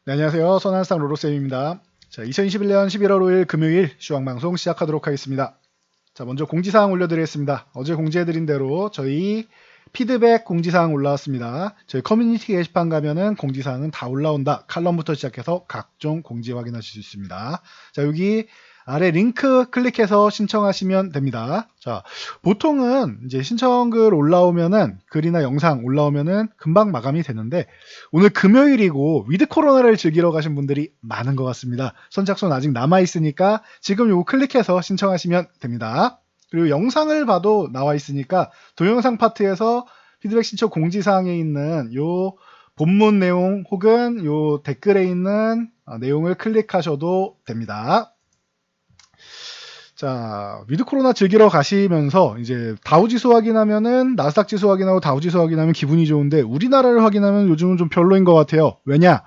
네, 안녕하세요. 선한상 로로쌤입니다. 자, 2021년 11월 5일 금요일 시황방송 시작하도록 하겠습니다. 자, 먼저 공지사항 올려드리겠습니다. 어제 공지해드린 대로 저희 피드백 공지사항 올라왔습니다. 저희 커뮤니티 게시판 가면은 공지사항은 다 올라온다. 칼럼부터 시작해서 각종 공지 확인하실 수 있습니다. 자, 여기 아래 링크 클릭해서 신청하시면 됩니다. 자, 보통은 이제 신청글 올라오면은 글이나 영상 올라오면은 금방 마감이 되는데 오늘 금요일이고 위드 코로나를 즐기러 가신 분들이 많은 것 같습니다. 선착순 아직 남아 있으니까 지금 요거 클릭해서 신청하시면 됩니다. 그리고 영상을 봐도 나와 있으니까 동영상 파트에서 피드백 신청 공지사항에 있는 요 본문 내용 혹은 요 댓글에 있는 내용을 클릭하셔도 됩니다. 자, 위드 코로나 즐기러 가시면서 이제 다우지수 확인하면은 나스닥 지수 확인하고 다우지수 확인하면 기분이 좋은데 우리나라를 확인하면 요즘은 좀 별로인 것 같아요. 왜냐?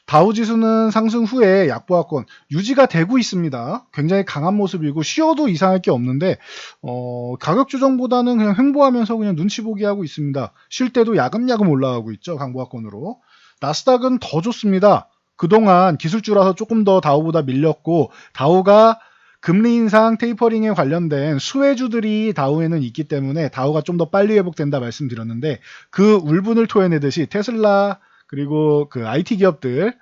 다우지수는 상승 후에 약보합권 유지가 되고 있습니다. 굉장히 강한 모습이고 쉬어도 이상할 게 없는데 가격 조정보다는 그냥 횡보하면서 그냥 눈치 보기 하고 있습니다. 쉴 때도 야금야금 올라가고 있죠. 강보합권으로. 나스닥은 더 좋습니다. 그동안 기술주라서 조금 더 다우보다 밀렸고 다우가 금리 인상 테이퍼링에 관련된 수혜주들이 다우에는 있기 때문에 다우가 좀 더 빨리 회복된다 말씀드렸는데 그 울분을 토해내듯이 테슬라 그리고 그 IT 기업들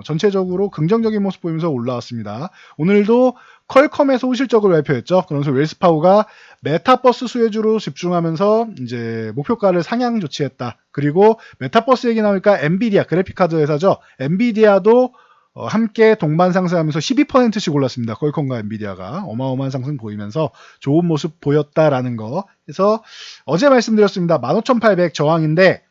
전체적으로 긍정적인 모습 보이면서 올라왔습니다. 오늘도 퀄컴에서 호실적을 발표했죠. 그러면서 웰스파우가 메타버스 수혜주로 집중하면서 이제 목표가를 상향 조치했다. 그리고 메타버스 얘기 나오니까 엔비디아 그래픽카드 회사죠. 엔비디아도 함께 동반 상승하면서 12%씩 올랐습니다. 퀄컴과 엔비디아가 어마어마한 상승 보이면서 좋은 모습 보였다라는 거. 그래서 어제 말씀드렸습니다. 15,800 저항인데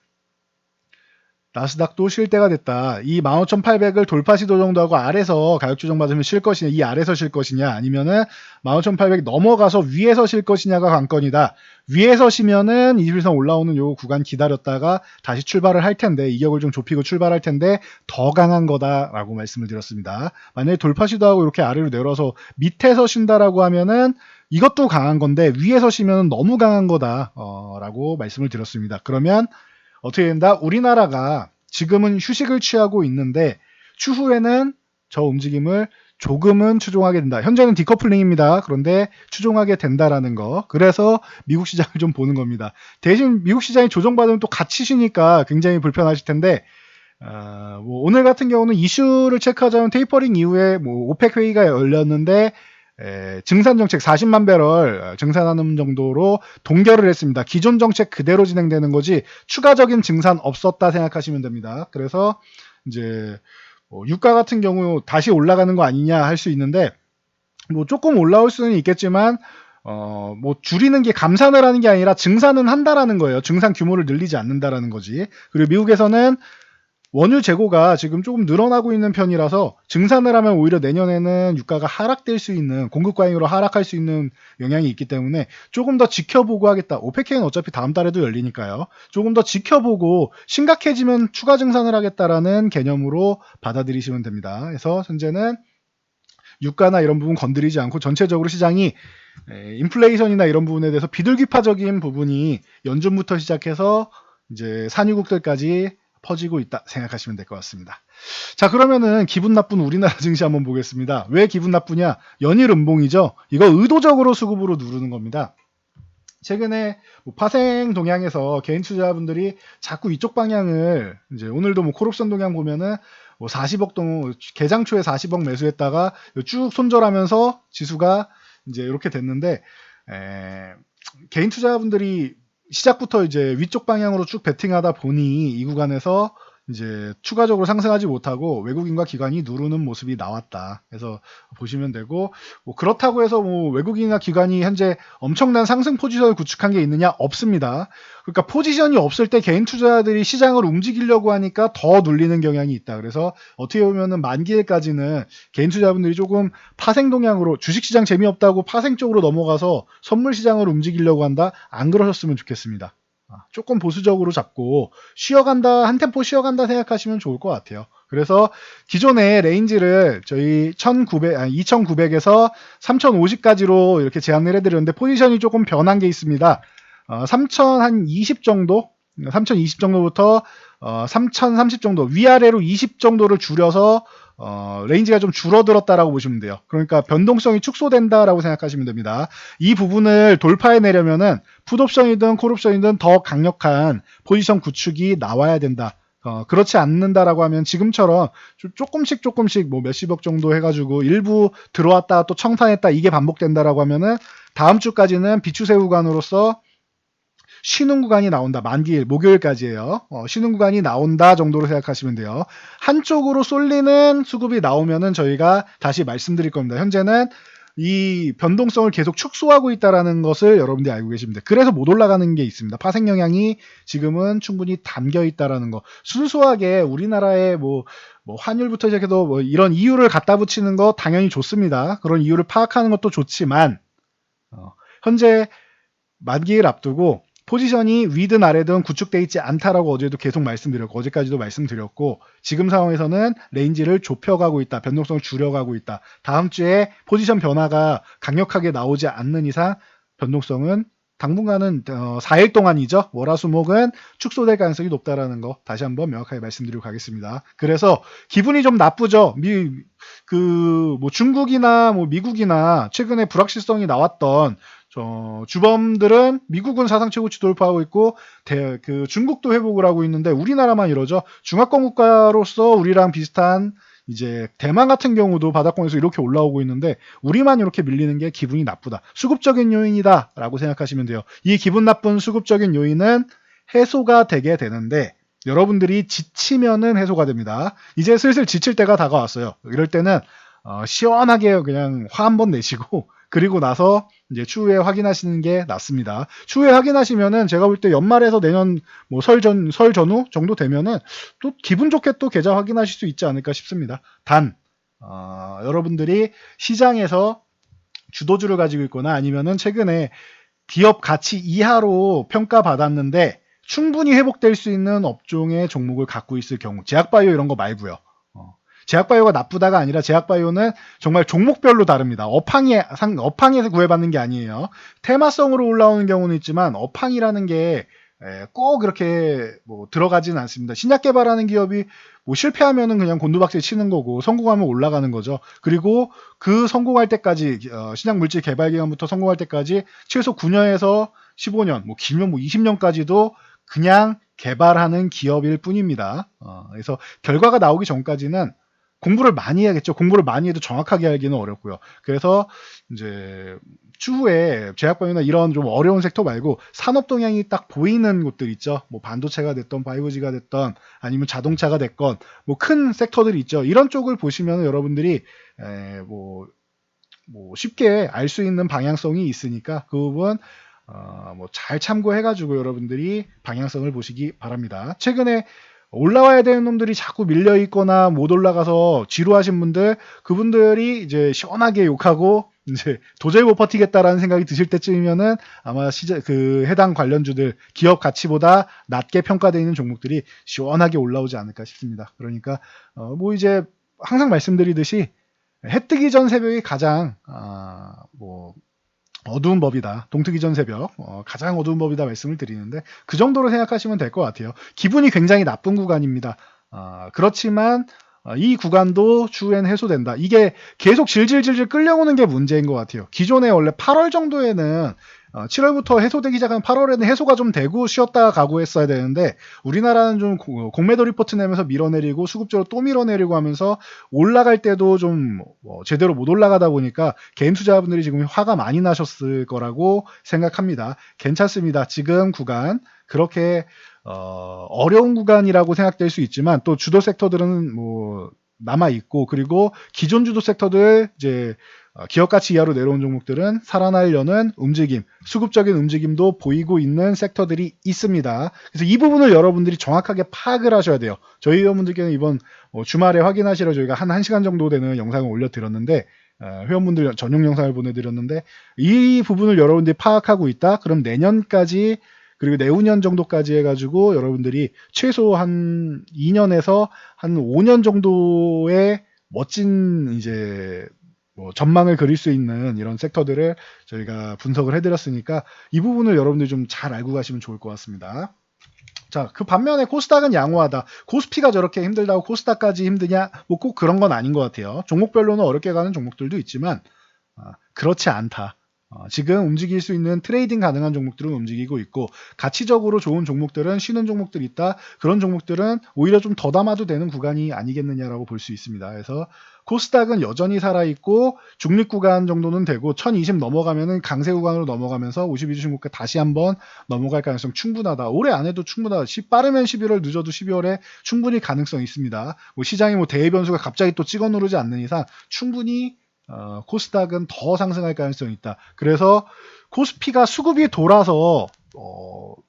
나스닥도 쉴 때가 됐다. 이 15,800을 돌파 시도 정도 하고 아래서 가격 조정 받으면 쉴 것이냐, 이 아래서 쉴 것이냐, 아니면은 15,800 넘어가서 위에서 쉴 것이냐가 관건이다. 위에서 쉬면은 21선 올라오는 요 구간 기다렸다가 다시 출발을 할 텐데, 이격을 좀 좁히고 출발할 텐데 더 강한 거다라고 말씀을 드렸습니다. 만약에 돌파 시도하고 이렇게 아래로 내려서 밑에서 쉰다라고 하면은 이것도 강한 건데 위에서 쉬면 너무 강한 거다라고 말씀을 드렸습니다. 그러면 어떻게 된다? 우리나라가 지금은 휴식을 취하고 있는데 추후에는 저 움직임을 조금은 추종하게 된다. 현재는 디커플링입니다. 그런데 추종하게 된다라는 거. 그래서 미국 시장을 좀 보는 겁니다. 대신 미국 시장이 조정받으면 또 같이 쉬니까 굉장히 불편하실 텐데 뭐 오늘 같은 경우는 이슈를 체크하자면 테이퍼링 이후에 뭐 오펙 회의가 열렸는데 증산 정책 40만 배럴 증산하는 정도로 동결을 했습니다. 기존 정책 그대로 진행되는 거지 추가적인 증산 없었다 생각하시면 됩니다. 그래서 이제 유가 같은 경우 다시 올라가는 거 아니냐 할 수 있는데 뭐 조금 올라올 수는 있겠지만 뭐 줄이는 게 감산을 하는 게 아니라 증산은 한다라는 거예요. 증산 규모를 늘리지 않는다라는 거지. 그리고 미국에서는 원유 재고가 지금 조금 늘어나고 있는 편이라서 증산을 하면 오히려 내년에는 유가가 하락될 수 있는 공급 과잉으로 하락할 수 있는 영향이 있기 때문에 조금 더 지켜보고 하겠다. 오펙은 어차피 다음 달에도 열리니까요. 조금 더 지켜보고 심각해지면 추가 증산을 하겠다라는 개념으로 받아들이시면 됩니다. 그래서 현재는 유가나 이런 부분 건드리지 않고 전체적으로 시장이 인플레이션이나 이런 부분에 대해서 비둘기파적인 부분이 연준부터 시작해서 이제 산유국들까지 퍼지고 있다 생각하시면 될 것 같습니다. 자, 그러면은 기분 나쁜 우리나라 증시 한번 보겠습니다. 왜 기분 나쁘냐? 연일 음봉이죠. 이거 의도적으로 수급으로 누르는 겁니다. 최근에 뭐 파생 동향에서 개인 투자분들이 자꾸 이쪽 방향을 이제 오늘도 뭐 콜옵션 동향 보면은 뭐 40억 동 개장 초에 40억 매수했다가 쭉 손절하면서 지수가 이제 이렇게 됐는데 개인 투자분들이 시작부터 이제 위쪽 방향으로 쭉 베팅하다 보니 이 구간에서 이제 추가적으로 상승하지 못하고 외국인과 기관이 누르는 모습이 나왔다. 그래서 보시면 되고 뭐 그렇다고 해서 뭐 외국인이나 기관이 현재 엄청난 상승 포지션을 구축한 게 있느냐? 없습니다. 그러니까 포지션이 없을 때 개인 투자자들이 시장을 움직이려고 하니까 더 눌리는 경향이 있다. 그래서 어떻게 보면은 만기일까지는 개인 투자분들이 조금 파생 동향으로 주식시장 재미없다고 파생 쪽으로 넘어가서 선물시장을 움직이려고 한다. 안 그러셨으면 좋겠습니다. 조금 보수적으로 잡고 쉬어간다, 한 템포 쉬어간다 생각하시면 좋을 것 같아요. 그래서 기존의 레인지를 저희 2900에서 3050까지로 이렇게 제안을 해드렸는데 포지션이 조금 변한 게 있습니다. 3020 정도 3020 정도부터 3030 정도 위아래로 20 정도를 줄여서 레인지가 좀 줄어들었다라고 보시면 돼요. 그러니까 변동성이 축소된다라고 생각하시면 됩니다. 이 부분을 돌파해내려면은 풋옵션이든 콜옵션이든 더 강력한 포지션 구축이 나와야 된다. 그렇지 않는다라고 하면 지금처럼 조금씩 뭐 몇십억 정도 해가지고 일부 들어왔다 또 청산했다 이게 반복된다라고 하면은 다음 주까지는 비추세 구간으로서 쉬는 구간이 나온다. 만기일, 목요일까지예요. 쉬는 구간이 나온다 정도로 생각하시면 돼요. 한쪽으로 쏠리는 수급이 나오면은 저희가 다시 말씀드릴 겁니다. 현재는 이 변동성을 계속 축소하고 있다는 것을 여러분들이 알고 계십니다. 그래서 못 올라가는 게 있습니다. 파생 영향이 지금은 충분히 담겨 있다는 거. 순수하게 우리나라의 뭐 환율부터 시작해서 뭐 이런 이유를 갖다 붙이는 거 당연히 좋습니다. 그런 이유를 파악하는 것도 좋지만 현재 만기일 앞두고 포지션이 위든 아래든 구축되어 있지 않다라고 어제도 계속 말씀드렸고 어제까지도 말씀드렸고 지금 상황에서는 레인지를 좁혀가고 있다. 변동성을 줄여가고 있다. 다음 주에 포지션 변화가 강력하게 나오지 않는 이상 변동성은 당분간은 4일 동안이죠. 월화수목은 축소될 가능성이 높다라는 거 다시 한번 명확하게 말씀드리고 가겠습니다. 그래서 기분이 좀 나쁘죠. 뭐 중국이나 뭐 미국이나 최근에 불확실성이 나왔던 주범들은 미국은 사상 최고치 돌파하고 있고 중국도 회복을 하고 있는데 우리나라만 이러죠. 중화권 국가로서 우리랑 비슷한 이제 대만 같은 경우도 바닥권에서 이렇게 올라오고 있는데 우리만 이렇게 밀리는 게 기분이 나쁘다. 수급적인 요인이다 라고 생각하시면 돼요. 이 기분 나쁜 수급적인 요인은 해소가 되게 되는데 여러분들이 지치면은 해소가 됩니다. 이제 슬슬 지칠 때가 다가왔어요. 이럴 때는 시원하게 그냥 화 한번 내시고 그리고 나서 이제 추후에 확인하시는 게 낫습니다. 추후에 확인하시면은 제가 볼 때 연말에서 내년 뭐 설 전후 정도 되면은 또 기분 좋게 또 계좌 확인하실 수 있지 않을까 싶습니다. 단 여러분들이 시장에서 주도주를 가지고 있거나 아니면은 최근에 기업 가치 이하로 평가받았는데 충분히 회복될 수 있는 업종의 종목을 갖고 있을 경우 제약바이오 이런 거 말고요. 제약바이오가 나쁘다가 아니라 제약바이오는 정말 종목별로 다릅니다. 업황에서 구애받는 게 아니에요. 테마성으로 올라오는 경우는 있지만 업황이라는 게 꼭 그렇게 뭐 들어가지는 않습니다. 신약 개발하는 기업이 뭐 실패하면은 그냥 곤두박질 치는 거고 성공하면 올라가는 거죠. 그리고 그 성공할 때까지 신약 물질 개발 기간부터 성공할 때까지 최소 9년에서 15년, 뭐 길면 뭐 20년까지도 그냥 개발하는 기업일 뿐입니다. 그래서 결과가 나오기 전까지는 공부를 많이 해야겠죠. 공부를 많이 해도 정확하게 알기는 어렵고요. 그래서 이제 추후에 제약바이오나 이런 좀 어려운 섹터 말고 산업 동향이 딱 보이는 곳들 있죠. 뭐 반도체가 됐던 바이오지가 됐던 아니면 자동차가 됐건 뭐 큰 섹터들이 있죠. 이런 쪽을 보시면 여러분들이 뭐 쉽게 알 수 있는 방향성이 있으니까 그 부분 뭐 잘 참고해가지고 여러분들이 방향성을 보시기 바랍니다. 최근에 올라와야 되는 놈들이 자꾸 밀려 있거나 못 올라가서 지루하신 분들, 그분들이 이제 시원하게 욕하고 이제 도저히 못 버티겠다라는 생각이 드실 때쯤이면은 아마 해당 관련주들 기업 가치보다 낮게 평가되어 있는 종목들이 시원하게 올라오지 않을까 싶습니다. 그러니까 뭐 이제 항상 말씀드리듯이 해 뜨기 전 새벽이 가장 뭐 어두운 법이다. 동트기 전 새벽 가장 어두운 법이다 말씀을 드리는데 그 정도로 생각하시면 될 것 같아요. 기분이 굉장히 나쁜 구간입니다. 그렇지만 이 구간도 추후엔 해소된다. 이게 계속 질질질질 끌려오는 게 문제인 것 같아요. 기존에 원래 8월 정도에는 7월부터 해소되기 시작한 8월에는 해소가 좀 되고 쉬었다가 가고 했어야 되는데 우리나라는 좀 공매도 리포트 내면서 밀어내리고 수급적으로 또 밀어내리고 하면서 올라갈 때도 좀 제대로 못 올라가다 보니까 개인 투자분들이 지금 화가 많이 나셨을 거라고 생각합니다. 괜찮습니다. 지금 구간 그렇게 어려운 구간이라고 생각될 수 있지만 또 주도 섹터들은 뭐 남아 있고 그리고 기존 주도 섹터들 이제 기업 가치 이하로 내려온 종목들은 살아나려는 움직임, 수급적인 움직임도 보이고 있는 섹터들이 있습니다. 그래서 이 부분을 여러분들이 정확하게 파악을 하셔야 돼요. 저희 회원분들께는 이번 주말에 확인하시러 저희가 한 1시간 정도 되는 영상을 올려드렸는데 회원분들 전용 영상을 보내드렸는데 이 부분을 여러분들이 파악하고 있다? 그럼 내년까지 그리고 내후년 정도까지 해가지고 여러분들이 최소 한 2년에서 한 5년 정도의 멋진 이제 전망을 그릴 수 있는 이런 섹터들을 저희가 분석을 해드렸으니까 이 부분을 여러분들이 좀 잘 알고 가시면 좋을 것 같습니다. 자, 그 반면에 코스닥은 양호하다. 코스피가 저렇게 힘들다고 코스닥까지 힘드냐? 뭐 꼭 그런 건 아닌 것 같아요. 종목별로는 어렵게 가는 종목들도 있지만 그렇지 않다. 지금 움직일 수 있는 트레이딩 가능한 종목들은 움직이고 있고 가치적으로 좋은 종목들은 쉬는 종목들이 있다. 그런 종목들은 오히려 좀 더 담아도 되는 구간이 아니겠느냐라고 볼 수 있습니다. 그래서 코스닥은 여전히 살아있고 중립 구간 정도는 되고 1020 넘어가면은 강세 구간으로 넘어가면서 52주 신고가 다시 한번 넘어갈 가능성 충분하다. 올해 안에도 충분하다. 빠르면 11월 늦어도 12월에 충분히 가능성이 있습니다. 뭐 시장이 뭐 대외 변수가 갑자기 또 찍어 누르지 않는 이상 충분히 코스닥은 더 상승할 가능성이 있다. 그래서 코스피가 수급이 돌아서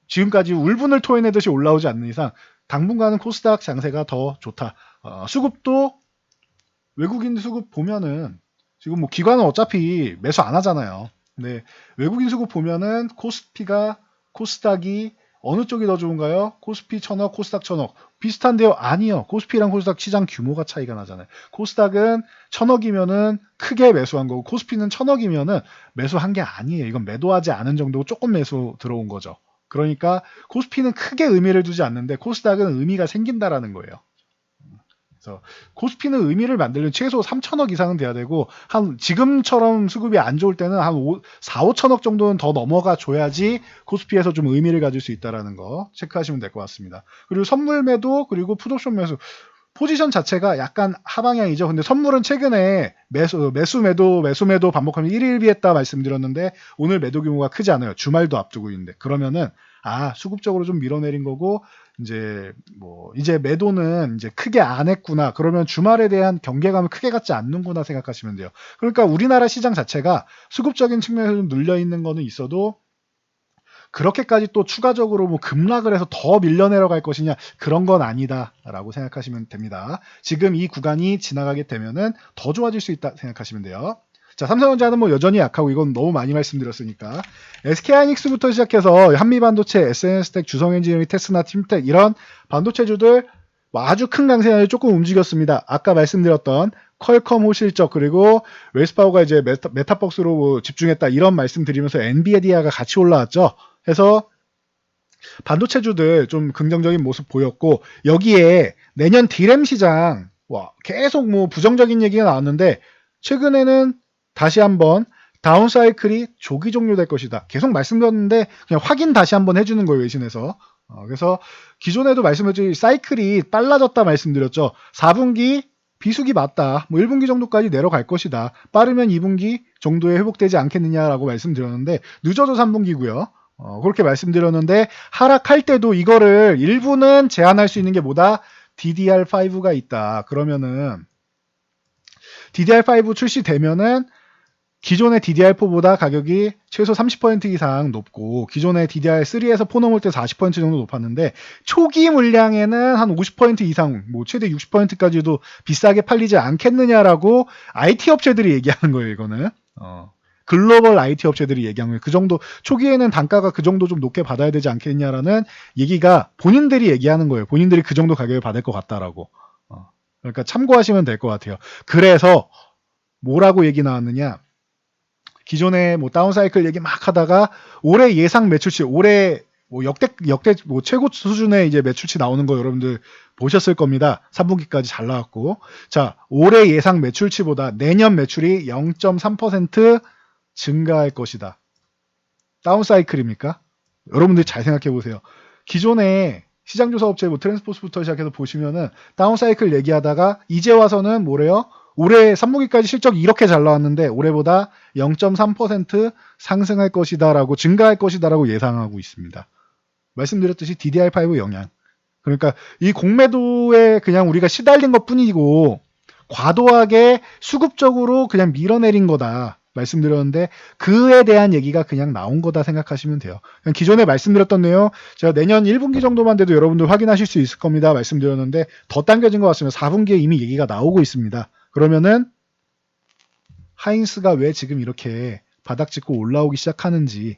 지금까지 울분을 토해내듯이 올라오지 않는 이상 당분간은 코스닥 장세가 더 좋다. 수급도 외국인 수급 보면은 지금 뭐 기관은 어차피 매수 안 하잖아요. 근데 외국인 수급 보면은 코스닥이 어느 쪽이 더 좋은가요? 코스피 1000억, 코스닥 1000억. 비슷한데요? 아니요. 코스피랑 코스닥 시장 규모가 차이가 나잖아요. 코스닥은 1000억이면은 크게 매수한 거고, 코스피는 1000억이면은 매수한 게 아니에요. 이건 매도하지 않은 정도고 조금 매수 들어온 거죠. 그러니까 코스피는 크게 의미를 두지 않는데 코스닥은 의미가 생긴다라는 거예요. 그래서 코스피는 의미를 만들려면 최소 3천억 이상은 돼야 되고 한 지금처럼 수급이 안 좋을 때는 한 4, 5천억 정도는 더 넘어가 줘야지 코스피에서 좀 의미를 가질 수 있다라는 거 체크하시면 될 것 같습니다. 그리고 선물 매도 그리고 풋옵션 매수 포지션 자체가 약간 하방향이죠. 근데 선물은 최근에 매수 매도 반복하면 1일비했다 말씀드렸는데 오늘 매도 규모가 크지 않아요. 주말도 앞두고 있는데 그러면은 수급적으로 좀 밀어내린 거고 이제 매도는 이제 크게 안 했구나. 그러면 주말에 대한 경계감을 크게 갖지 않는구나 생각하시면 돼요. 그러니까 우리나라 시장 자체가 수급적인 측면에서 좀 눌려 있는 거는 있어도 그렇게까지 또 추가적으로 뭐 급락을 해서 더 밀려내려 갈 것이냐 그런 건 아니다라고 생각하시면 됩니다. 지금 이 구간이 지나가게 되면은 더 좋아질 수 있다 생각하시면 돼요. 자, 삼성전자는 뭐 여전히 약하고 이건 너무 많이 말씀드렸으니까 SK하이닉스부터 시작해서 한미반도체, SNS텍, 주성엔지니어링, 테스나, 팀텍 이런 반도체주들 아주 큰 강세를 조금 움직였습니다. 아까 말씀드렸던 퀄컴 호실적 그리고 웰스파고가 이제 메타벅스로 뭐 집중했다 이런 말씀 드리면서 엔비디아가 같이 올라왔죠. 해서 반도체주들 좀 긍정적인 모습 보였고 여기에 내년 디램 시장 계속 뭐 부정적인 얘기가 나왔는데 최근에는 다시 한번 다운 사이클이 조기 종료될 것이다. 계속 말씀드렸는데 그냥 확인 다시 한번 해주는 거예요. 외신에서. 그래서 기존에도 말씀드린 사이클이 빨라졌다 말씀드렸죠. 4분기 비수기 맞다. 뭐 1분기 정도까지 내려갈 것이다. 빠르면 2분기 정도에 회복되지 않겠느냐라고 말씀드렸는데 늦어도 3분기고요. 그렇게 말씀드렸는데 하락할 때도 이거를 일부는 제한할 수 있는 게 뭐다? DDR5가 있다. 그러면은 DDR5 출시되면은 기존의 DDR4보다 가격이 최소 30% 이상 높고 기존의 DDR3에서 4 넘을 때 40% 정도 높았는데 초기 물량에는 한 50% 이상 뭐 최대 60%까지도 비싸게 팔리지 않겠느냐라고 IT 업체들이 얘기하는 거예요. 이거는 글로벌 IT 업체들이 얘기하는 거예요. 그 정도 초기에는 단가가 그 정도 좀 높게 받아야 되지 않겠냐라는 얘기가 본인들이 얘기하는 거예요. 본인들이 그 정도 가격을 받을 것 같다라고. 그러니까 참고하시면 될 것 같아요. 그래서 뭐라고 얘기 나왔느냐? 기존에 뭐 다운사이클 얘기 막 하다가 올해 예상 매출치 올해 뭐 역대 뭐 최고 수준의 이제 매출치 나오는 거 여러분들 보셨을 겁니다. 3분기까지 잘 나왔고 자 올해 예상 매출치보다 내년 매출이 0.3% 증가할 것이다. 다운사이클입니까? 여러분들 잘 생각해 보세요. 기존에 시장조사 업체 뭐 트랜스포스부터 시작해서 보시면은 다운사이클 얘기하다가 이제 와서는 뭐래요? 올해 3분기까지 실적 이렇게 잘 나왔는데 올해보다 0.3% 상승할 것이다라고 증가할 것이다라고 예상하고 있습니다. 말씀드렸듯이 DDR5 영향. 그러니까 이 공매도에 그냥 우리가 시달린 것뿐이고 과도하게 수급적으로 그냥 밀어내린 거다. 말씀드렸는데 그에 대한 얘기가 그냥 나온 거다 생각하시면 돼요. 그냥 기존에 말씀드렸던 내용 제가 내년 1분기 정도만 돼도 여러분들 확인하실 수 있을 겁니다. 말씀드렸는데 더 당겨진 것 같습니다. 4분기에 이미 얘기가 나오고 있습니다. 그러면은 하인스가 왜 지금 이렇게 바닥 짚고 올라오기 시작하는지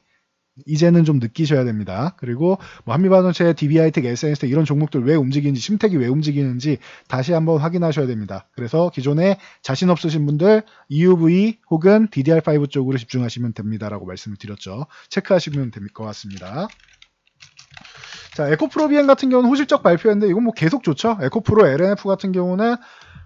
이제는 좀 느끼셔야 됩니다. 그리고 뭐 한미반도체, DB하이텍, SNS텍 이런 종목들 왜 움직이는지, 심텍이 왜 움직이는지 다시 한번 확인하셔야 됩니다. 그래서 기존에 자신 없으신 분들 EUV 혹은 DDR5 쪽으로 집중하시면 됩니다라고 말씀을 드렸죠. 체크하시면 될 것 같습니다. 자, 에코프로 비행 같은 경우는 호실적 발표했는데 이건 뭐 계속 좋죠. 에코프로 LNF 같은 경우는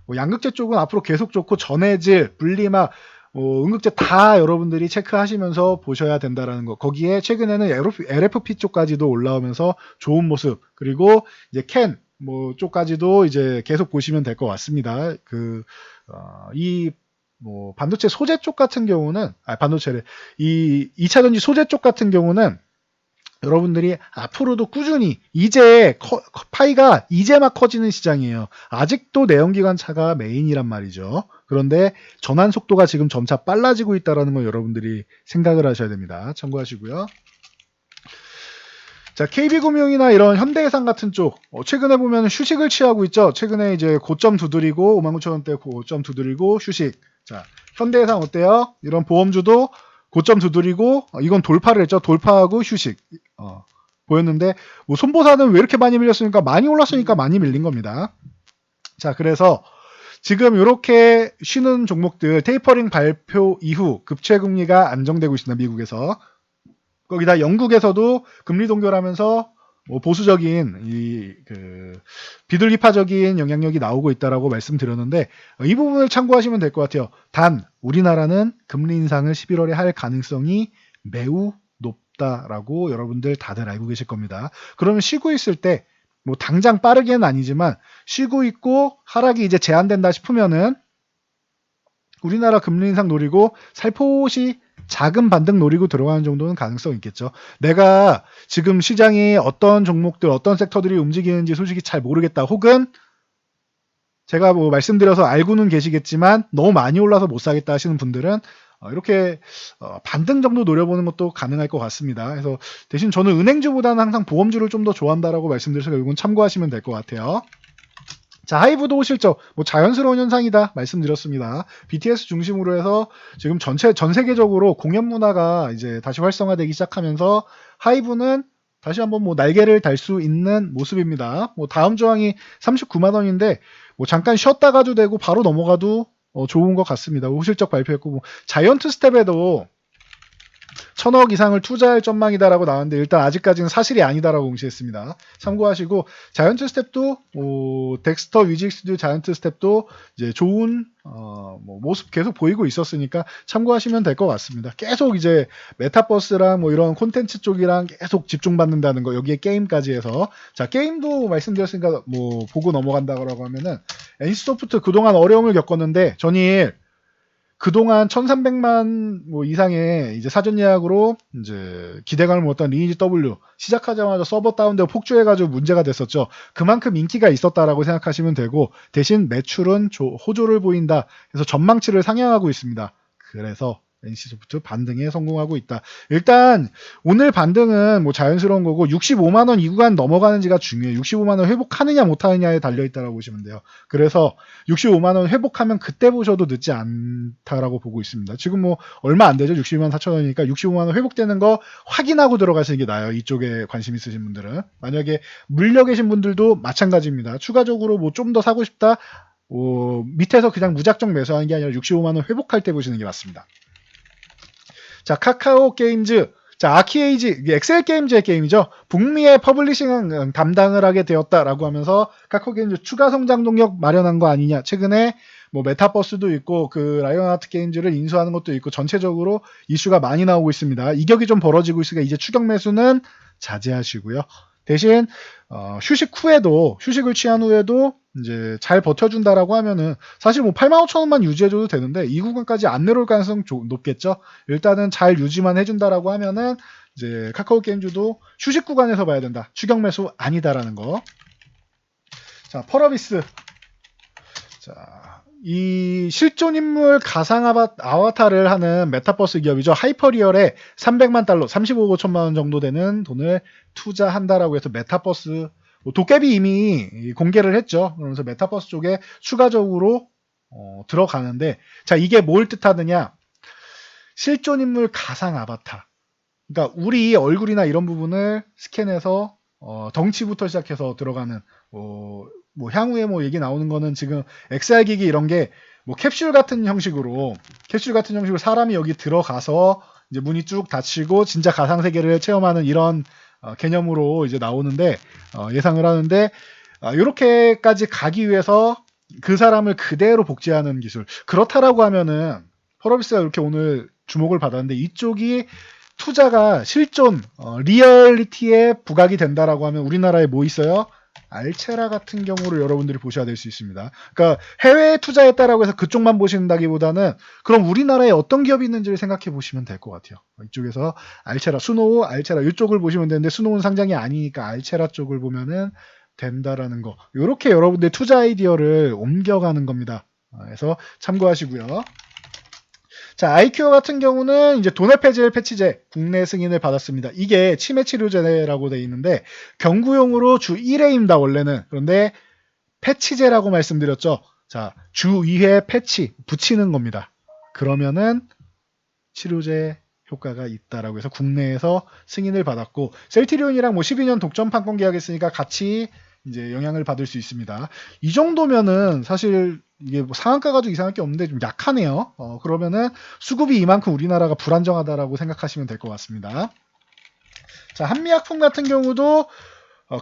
뭐 양극재 쪽은 앞으로 계속 좋고 전해질, 분리막, 음극재 다 여러분들이 체크하시면서 보셔야 된다라는 거. 거기에 최근에는 LFP 쪽까지도 올라오면서 좋은 모습, 그리고 이제 캔 뭐 쪽까지도 이제 계속 보시면 될 것 같습니다. 이 뭐 반도체 소재 쪽 같은 경우는 반도체를 이 2차 전지 소재 쪽 같은 경우는 여러분들이 앞으로도 꾸준히 이제 파이가 이제 막 커지는 시장이에요. 아직도 내연기관차가 메인이란 말이죠. 그런데 전환 속도가 지금 점차 빨라지고 있다는 걸 여러분들이 생각을 하셔야 됩니다. 참고하시고요. 자, KB금융이나 이런 현대해상 같은 쪽 최근에 보면 휴식을 취하고 있죠. 최근에 이제 고점 두드리고 59,000원대 고점 두드리고 휴식. 자, 현대해상 어때요? 이런 보험주도 고점 두드리고 이건 돌파를 했죠. 돌파하고 휴식. 보였는데 뭐 손보사는 왜 이렇게 많이 밀렸습니까? 많이 올랐으니까 많이 밀린 겁니다. 자, 그래서 지금 이렇게 쉬는 종목들 테이퍼링 발표 이후 급체 금리가 안정되고 있습니다. 미국에서. 거기다 영국에서도 금리 동결하면서 뭐 보수적인 비둘기파적인 영향력이 나오고 있다라고 말씀드렸는데 이 부분을 참고하시면 될 것 같아요. 단 우리나라는 금리 인상을 11월에 할 가능성이 매우 높다라고 여러분들 다들 알고 계실 겁니다. 그러면 쉬고 있을 때 뭐 당장 빠르게는 아니지만 쉬고 있고 하락이 이제 제한된다 싶으면은 우리나라 금리 인상 노리고 살포시 작은 반등 노리고 들어가는 정도는 가능성이 있겠죠. 내가 지금 시장이 어떤 종목들, 어떤 섹터들이 움직이는지 솔직히 잘 모르겠다. 혹은 제가 뭐 말씀드려서 알고는 계시겠지만 너무 많이 올라서 못 사겠다 하시는 분들은 이렇게 반등 정도 노려보는 것도 가능할 것 같습니다. 그래서 대신 저는 은행주보다는 항상 보험주를 좀 더 좋아한다라고 말씀드려서 이건 참고하시면 될 것 같아요. 자, 하이브도 호실적, 뭐 자연스러운 현상이다 말씀드렸습니다. BTS 중심으로 해서 지금 전 세계적으로 공연 문화가 이제 다시 활성화되기 시작하면서 하이브는 다시 한번 뭐 날개를 달 수 있는 모습입니다. 뭐 다음 저항이 39만 원인데 뭐 잠깐 쉬었다 가도 되고 바로 넘어가도 좋은 것 같습니다. 호실적 발표했고 뭐 자이언트 스텝에도 1,000억 이상을 투자할 전망이다라고 나왔는데 일단 아직까지는 사실이 아니다라고 공시했습니다. 참고하시고 자이언트 스텝도 덱스터 위직스튜디오 자이언트 스텝도 이제 좋은 뭐 모습 계속 보이고 있었으니까 참고하시면 될 것 같습니다. 계속 이제 메타버스랑 뭐 이런 콘텐츠 쪽이랑 계속 집중받는다는 거 여기에 게임까지 해서 자 게임도 말씀드렸으니까 뭐 보고 넘어간다고 하면은 NC소프트 그동안 어려움을 겪었는데 전일 그동안 1,300만 뭐 이상의 이제 사전 예약으로 이제 기대감을 못한 리니지 W 시작하자마자 서버 다운되고 폭주해가지고 문제가 됐었죠. 그만큼 인기가 있었다라고 생각하시면 되고 대신 매출은 호조를 보인다. 그래서 전망치를 상향하고 있습니다. 그래서 NC소프트 반등에 성공하고 있다. 일단 오늘 반등은 뭐 자연스러운 거고 65만 원 이 구간 넘어가는지가 중요해요. 65만 원 회복하느냐 못하느냐에 달려 있다라고 보시면 돼요. 그래서 65만 원 회복하면 그때 보셔도 늦지 않다라고 보고 있습니다. 지금 뭐 얼마 안 되죠. 62만 4천 원이니까 65만 원 회복되는 거 확인하고 들어가시는 게 나아요. 이쪽에 관심 있으신 분들은. 만약에 물려 계신 분들도 마찬가지입니다. 추가적으로 뭐 좀 더 사고 싶다. 밑에서 그냥 무작정 매수하는 게 아니라 65만 원 회복할 때 보시는 게 맞습니다. 자, 카카오 게임즈, 자, 아키에이지, 엑셀 게임즈의 게임이죠. 북미의 퍼블리싱 담당을 하게 되었다라고 하면서 카카오 게임즈 추가 성장 동력 마련한 거 아니냐. 최근에 뭐 메타버스도 있고 그 라이온하트 게임즈를 인수하는 것도 있고 전체적으로 이슈가 많이 나오고 있습니다. 이격이 좀 벌어지고 있으니까 이제 추격 매수는 자제하시고요. 대신 휴식 후에도 휴식을 취한 후에도 이제 잘 버텨준다라고 하면은 사실 뭐 85,000원만 유지해줘도 되는데 이 구간까지 안 내려올 가능성 높겠죠. 일단은 잘 유지만 해준다라고 하면은 이제 카카오 게임즈도 휴식 구간에서 봐야 된다. 추격 매수 아니다라는 거. 자, 펄어비스. 자, 이 실존 인물 가상 아바타를 하는 메타버스 기업이죠. 하이퍼리얼에 300만 달러, 35억 5천만 원 정도 되는 돈을 투자한다라고 해서 메타버스 도깨비 이미 공개를 했죠. 그러면서 메타버스 쪽에 추가적으로 들어가는데 자 이게 뭘 뜻하느냐 실존 인물 가상 아바타 그러니까 우리 얼굴이나 이런 부분을 스캔해서 덩치부터 시작해서 들어가는 뭐 향후에 뭐 얘기 나오는 거는 지금 XR 기기 이런 게 뭐 캡슐 같은 형식으로 사람이 여기 들어가서 이제 문이 쭉 닫히고 진짜 가상 세계를 체험하는 이런 개념으로 이제 나오는데 예상을 하는데 이렇게까지 가기 위해서 그 사람을 그대로 복제하는 기술. 그렇다라고 하면은 펄어비스가 이렇게 오늘 주목을 받았는데 이쪽이 투자가 실존 리얼리티에 부각이 된다라고 하면 우리나라에 뭐 있어요? 알체라 같은 경우를 여러분들이 보셔야 될 수 있습니다. 그러니까 해외에 투자했다라고 해서 그쪽만 보신다기보다는 그럼 우리나라에 어떤 기업이 있는지를 생각해 보시면 될 것 같아요. 이쪽에서 알체라, 수노우, 알체라 이쪽을 보시면 되는데 수노우는 상장이 아니니까 알체라 쪽을 보면은 된다라는 거. 이렇게 여러분들 투자 아이디어를 옮겨가는 겁니다. 그래서 참고하시고요. 자, 아이큐어 같은 경우는 이제 도네페질 패치제 국내 승인을 받았습니다. 이게 치매 치료제라고 되어 있는데 경구용으로 주 1회입니다, 원래는. 그런데 패치제라고 말씀드렸죠. 자, 주 2회 패치 붙이는 겁니다. 그러면은 치료제 효과가 있다라고 해서 국내에서 승인을 받았고 셀티리온이랑 뭐 12년 독점 판권 계약했으니까 같이 이제 영향을 받을 수 있습니다. 이 정도면은 사실 이게 뭐 상한가 가지고 이상할 게 없는데 좀 약하네요. 그러면은 수급이 이만큼 우리나라가 불안정하다라고 생각하시면 될 것 같습니다. 자, 한미약품 같은 경우도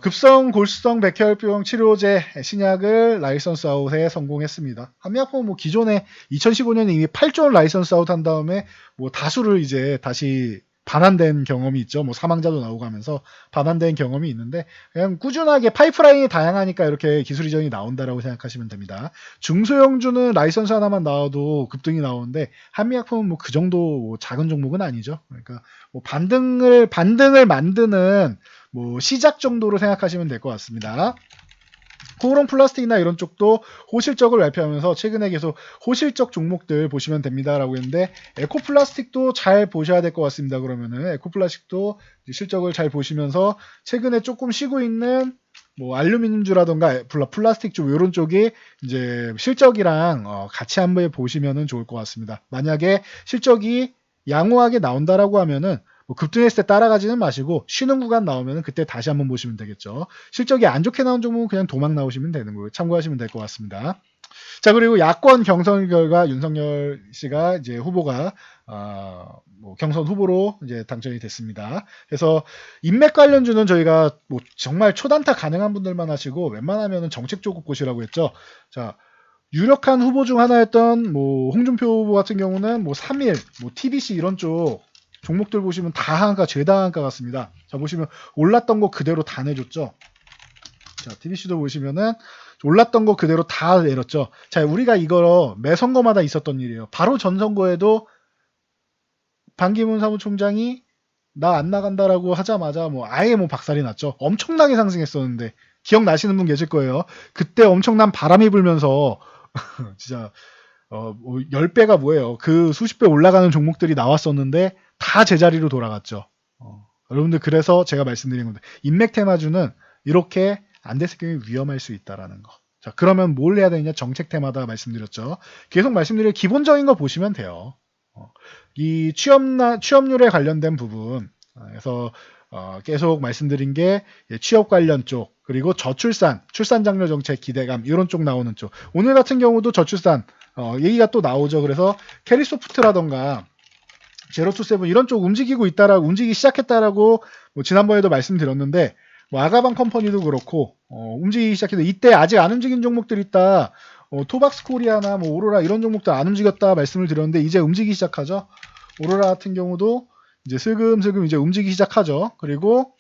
급성 골수성 백혈병 치료제 신약을 라이선스 아웃에 성공했습니다. 한미약품은 뭐 기존에 2015년에 이미 8조 원 라이선스 아웃 한 다음에 뭐 다수를 이제 다시 반환된 경험이 있죠. 뭐 사망자도 나오고 하면서 반환된 경험이 있는데 그냥 꾸준하게 파이프라인이 다양하니까 이렇게 기술 이전이 나온다라고 생각하시면 됩니다. 중소형주는 라이선스 하나만 나와도 급등이 나오는데 한미약품은 뭐 그 정도 뭐 작은 종목은 아니죠. 그러니까 뭐 반등을 만드는 뭐 시작 정도로 생각하시면 될 것 같습니다. 코오롱 플라스틱이나 이런 쪽도 호실적을 발표하면서 최근에 계속 호실적 종목들 보시면 됩니다라고 했는데 에코플라스틱도 잘 보셔야 될 것 같습니다. 그러면은 에코플라스틱도 실적을 잘 보시면서 최근에 조금 쉬고 있는 뭐 알루미늄주라던가 플라스틱주 이런 쪽이 이제 실적이랑 같이 한번 보시면은 좋을 것 같습니다. 만약에 실적이 양호하게 나온다라고 하면은 뭐 급등했을 때 따라가지는 마시고 쉬는 구간 나오면 그때 다시 한번 보시면 되겠죠. 실적이 안 좋게 나온 종목은 그냥 도망 나오시면 되는 거예요. 참고하시면 될 것 같습니다. 자, 그리고 야권 경선 결과 윤석열 씨가 이제 후보가 뭐 경선 후보로 이제 당선이 됐습니다. 그래서 인맥 관련주는 저희가 뭐 정말 초단타 가능한 분들만 하시고 웬만하면 정책 쪽 보시라고 했죠. 자, 유력한 후보 중 하나였던 뭐 홍준표 후보 같은 경우는 뭐 3일, 뭐 TBC 이런 쪽 종목들 보시면 다 하한가, 죄다 하한가 같습니다. 자, 보시면 올랐던 거 그대로 다 내줬죠. 자, TBC도 보시면은 올랐던 거 그대로 다 내렸죠. 자, 우리가 이거 매 선거마다 있었던 일이에요. 바로 전 선거에도 반기문 사무총장이 나 안 나간다라고 하자마자 뭐 아예 뭐 박살이 났죠. 엄청나게 상승했었는데 기억나시는 분 계실 거예요. 그때 엄청난 바람이 불면서 진짜 뭐 10배가 뭐예요. 그 수십 배 올라가는 종목들이 나왔었는데 다 제자리로 돌아갔죠. 여러분들 그래서 제가 말씀드린 건데 인맥 테마주는 이렇게 안 됐을 경우에 위험할 수 있다라는 거. 자, 그러면 뭘 해야 되느냐? 정책 테마다 말씀드렸죠. 계속 말씀드릴 기본적인 거 보시면 돼요. 이 취업률에 관련된 부분, 그래서 계속 말씀드린 게 취업 관련 쪽, 그리고 저출산, 출산 장려 정책 기대감 이런 쪽 나오는 쪽. 오늘 같은 경우도 저출산 얘기가 또 나오죠. 그래서 캐리소프트라던가 제로투세븐 이런 쪽 움직이기 시작했다라고 뭐 지난번에도 말씀드렸는데 뭐 아가방 컴퍼니도 그렇고 움직이기 시작해서 이때 아직 안 움직인 종목들이 있다. 토박스 코리아나 뭐 오로라 이런 종목들 안 움직였다 말씀을 드렸는데 이제 움직이기 시작하죠. 오로라 같은 경우도 이제 슬금슬금 이제 움직이기 시작하죠. 그리고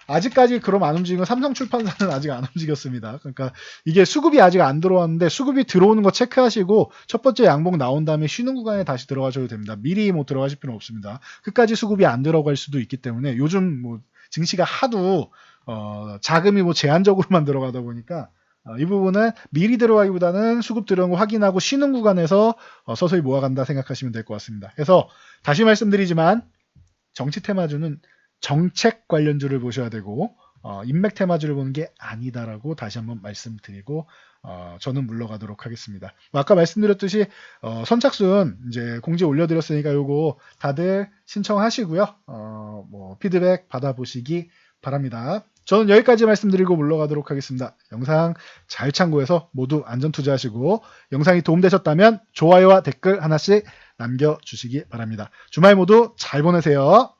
아직까지 그럼 안 움직인 건 삼성출판사는 아직 안 움직였습니다. 그러니까 이게 수급이 아직 안 들어왔는데 수급이 들어오는 거 체크하시고 첫 번째 양봉 나온 다음에 쉬는 구간에 다시 들어가셔도 됩니다. 미리 뭐 들어가실 필요는 없습니다. 끝까지 수급이 안 들어갈 수도 있기 때문에 요즘 뭐 증시가 하도 자금이 뭐 제한적으로만 들어가다 보니까 이 부분은 미리 들어가기보다는 수급 들어온 거 확인하고 쉬는 구간에서 서서히 모아간다 생각하시면 될 것 같습니다. 그래서 다시 말씀드리지만 정치 테마주는 정책 관련주를 보셔야 되고 인맥 테마주를 보는 게 아니다라고 다시 한번 말씀드리고 저는 물러가도록 하겠습니다. 아까 말씀드렸듯이 선착순 이제 공지 올려드렸으니까 요거 다들 신청하시고요. 뭐 피드백 받아보시기 바랍니다. 저는 여기까지 말씀드리고 물러가도록 하겠습니다. 영상 잘 참고해서 모두 안전투자하시고 영상이 도움되셨다면 좋아요와 댓글 하나씩 남겨주시기 바랍니다. 주말 모두 잘 보내세요.